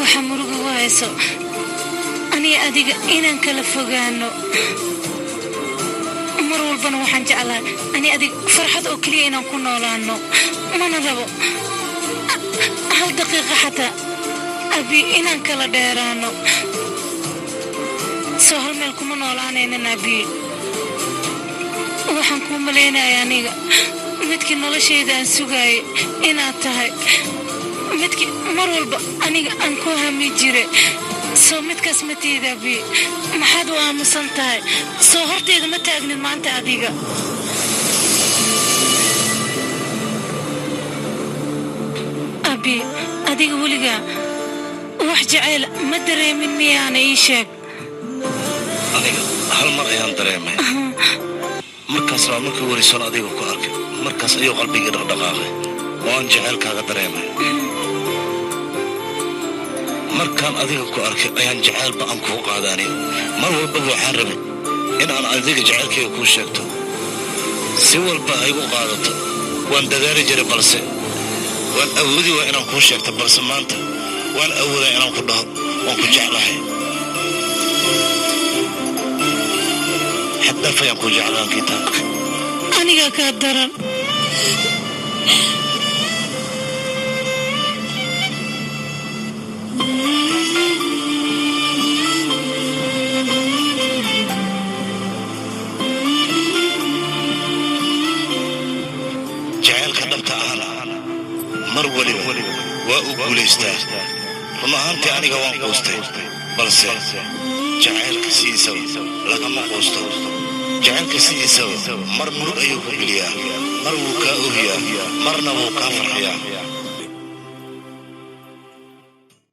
وحمرق وايسو أني أديك إنن كلا فوقانو مرول بنو وحن جعلها أني أديك فرحة أكلي إنن كنا لانو ما نربو هل دقيقة حتى أبي إنن كلا ديرانو سهل ملكم نولان إنن أبي waxaan ku maleynaa aniga midkii noloshayda aan sugay inaad tahay midkii mar walba aniga aan ku hami jiray soo midkaas ma tiidabi maxaad u aamusan tahay soo horteeda ma taagnid maanta adiga abi adiga weliga wax jacayl ma dareemin miyaana ii sheeg aniga hal mar ayaan dareemay markaas waa markii warisoon adiga ku arkay markaas ayuu qalbigii dhaqdhaqaaqay waan jacaylkaaga dareemay markaan adiga ku arkay ayaan jacaylba aan kuu qaadaanay mar walba waxaan rabay in aan adiga jacaylkayga kuu sheegto si walba ay u qaadato waan dadaali jiray balse waan awoodi waa inaan kuu sheegto balse maanta waan awoodaa inaan ku dhaho waan ku jeclahay حتى فيا كوجي على الكتاب أنا كادرا جعل خدمت أنا مر ولي وأقوليستا فما أنت أنا جوان قوستي بس جعل كسيسو لكن ما قوستو جعل كسيسو مر مرق أيوه بليا مر وكا أهيا مرنا وكا فرحيا